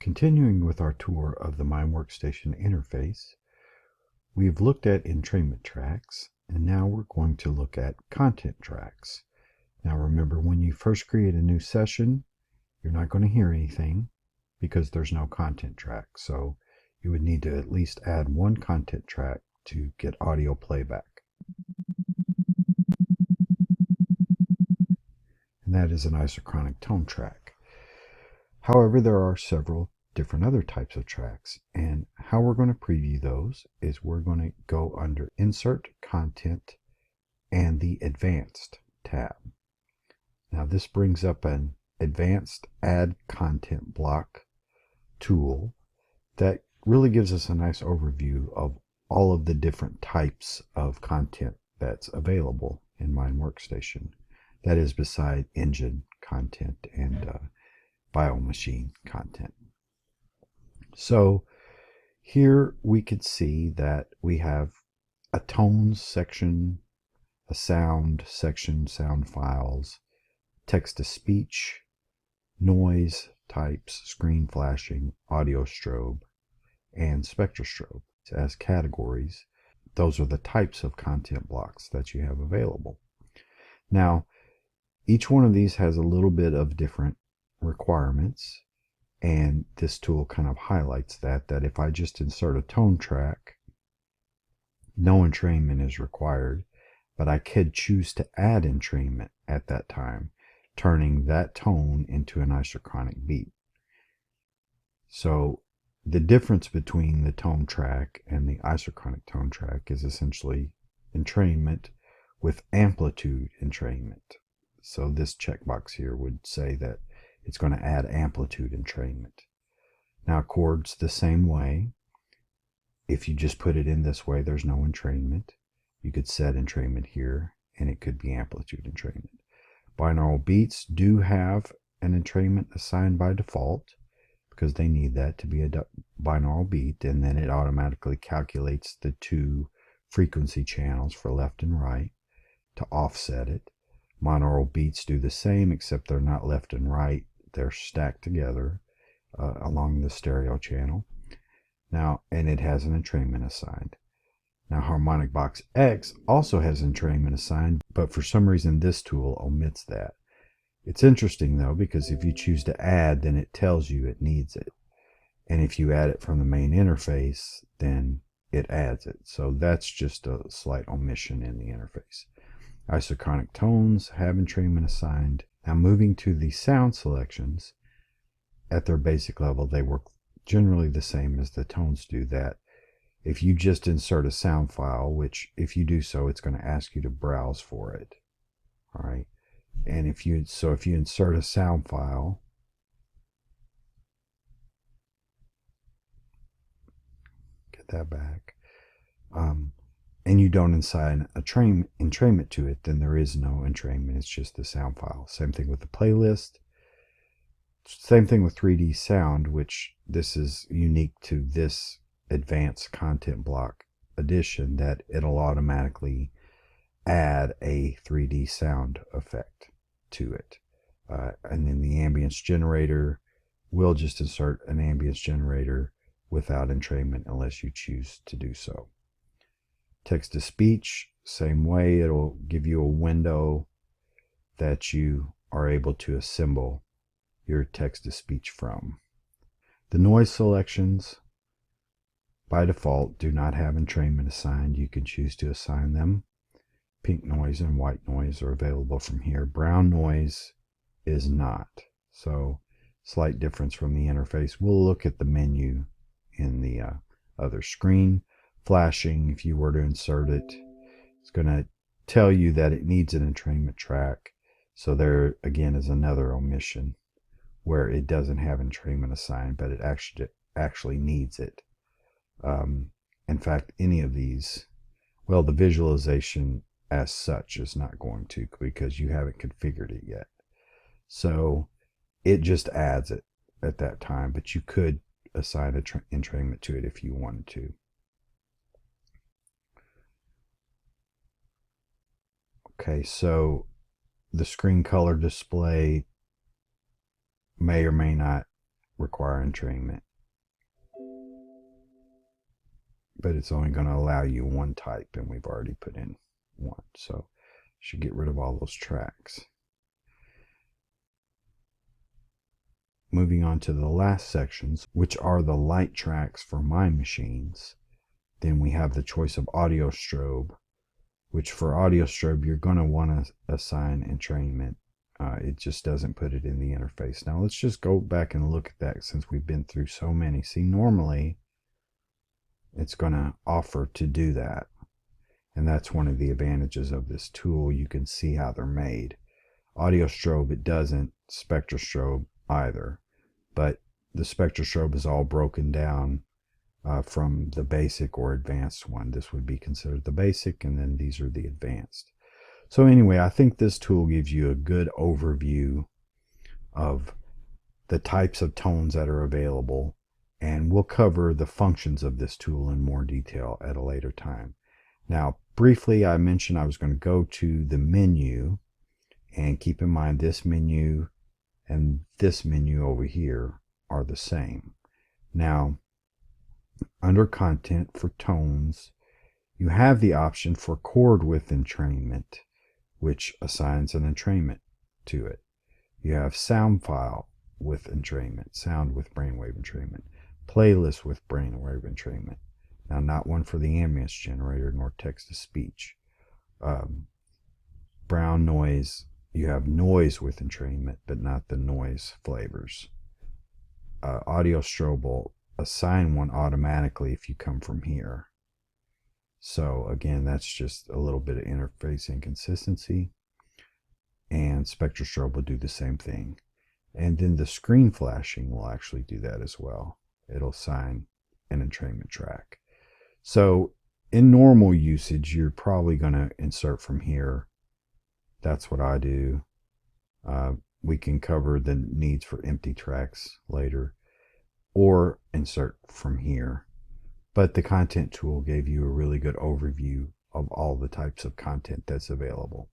Continuing with our tour of the Mind Workstation interface, we've looked at entrainment tracks, and now we're going to look at content tracks. Now remember, when you first create a new session, you're not going to hear anything because there's no content track. So you would need to at least add one content track to get audio playback. And that is an isochronic tone track. However, there are several different other types of tracks, and how we're going to preview those is we're going to go under Insert, Content, and the Advanced tab. Now this brings up an Advanced Add Content Block tool that really gives us a nice overview of all of the different types of content that's available in Mind Workstation. That is beside engine content and BioMachine content. So here we could see that we have a tones section, a sound section, sound files, text-to-speech, noise types, screen flashing, audio strobe, and spectrostrobe as categories. Those are the types of content blocks that you have available. Now, each one of these has a little bit of different requirements, and this tool kind of highlights that if I just insert a tone track, no entrainment is required, but I could choose to add entrainment at that time, turning that tone into an isochronic beat. So the difference between the tone track and the isochronic tone track is essentially entrainment with amplitude entrainment. So this checkbox here would say that it's going to add amplitude entrainment. Now chords the same way. If you just put it in this way, there's no entrainment. You could set entrainment here, and it could be amplitude entrainment. Binaural beats do have an entrainment assigned by default because they need that to be a binaural beat, and then it automatically calculates the two frequency channels for left and right to offset it. Monaural beats do the same, except they're not left and right. They're stacked together along the stereo channel. Now, and it has an entrainment assigned. Now, Harmonic Box X also has entrainment assigned, but for some reason this tool omits that. It's interesting though, because if you choose to add, then it tells you it needs it. And if you add it from the main interface, then it adds it. So that's just a slight omission in the interface. Isochronic tones have entrainment assigned. Now moving to the sound selections, at their basic level, they work generally the same as the tones do. That if you just insert a sound file, which if you do so, it's going to ask you to browse for it. All right. And if you insert a sound file, get that back, and you don't assign a entrainment to it, then there is no entrainment. It's just the sound file. Same thing with the playlist. Same thing with 3D sound, which this is unique to this advanced content block edition, that it'll automatically add a 3D sound effect to it. And then the ambience generator will just insert an ambience generator without entrainment unless you choose to do so. Text-to-speech, same way. It'll give you a window that you are able to assemble your text-to-speech from. The noise selections by default do not have entrainment assigned. You can choose to assign them. Pink noise and white noise are available from here. Brown noise is not. So slight difference from the interface. We'll look at the menu in the other screen. Flashing, if you were to insert it, it's going to tell you that it needs an entrainment track. So there again is another omission where it doesn't have entrainment assigned, but it actually needs it. In fact, any of these, well, the visualization as such is not going to, because you haven't configured it yet. So it just adds it at that time, but you could assign an entrainment to it if you wanted to. Okay, so the screen color display may or may not require entrainment, but it's only going to allow you one type, and we've already put in one, so should get rid of all those tracks. Moving on to the last sections, which are the light tracks for my machines. Then we have the choice of audio strobe, which for audio strobe you're going to want to assign entrainment. It just doesn't put it in the interface. Now let's just go back and look at that, since we've been through so many. See, normally it's going to offer to do that, and that's one of the advantages of this tool. You can see how they're made. Audio strobe, it doesn't. Spectrostrobe either, but the spectrostrobe is all broken down from the basic or advanced one. This would be considered the basic, and then these are the advanced. So anyway, I think this tool gives you a good overview of the types of tones that are available, and we'll cover the functions of this tool in more detail at a later time. Now, briefly, I mentioned I was going to go to the menu, and keep in mind this menu and this menu over here are the same. Now, under content for tones, you have the option for chord width entrainment, which assigns an entrainment to it. You have sound file with entrainment, sound with brainwave entrainment, playlist with brainwave entrainment. Now, not one for the ambience generator nor text to speech. Brown noise, you have noise with entrainment, but not the noise flavors. Audio strobe will assign one automatically if you come from here. So again, that's just a little bit of interface inconsistency. And spectrostrobe will do the same thing. And then the screen flashing will actually do that as well. It'll assign an entrainment track. So in normal usage, you're probably going to insert from here. That's what I do. We can cover the needs for empty tracks later, or insert from here. But the content tool gave you a really good overview of all the types of content that's available.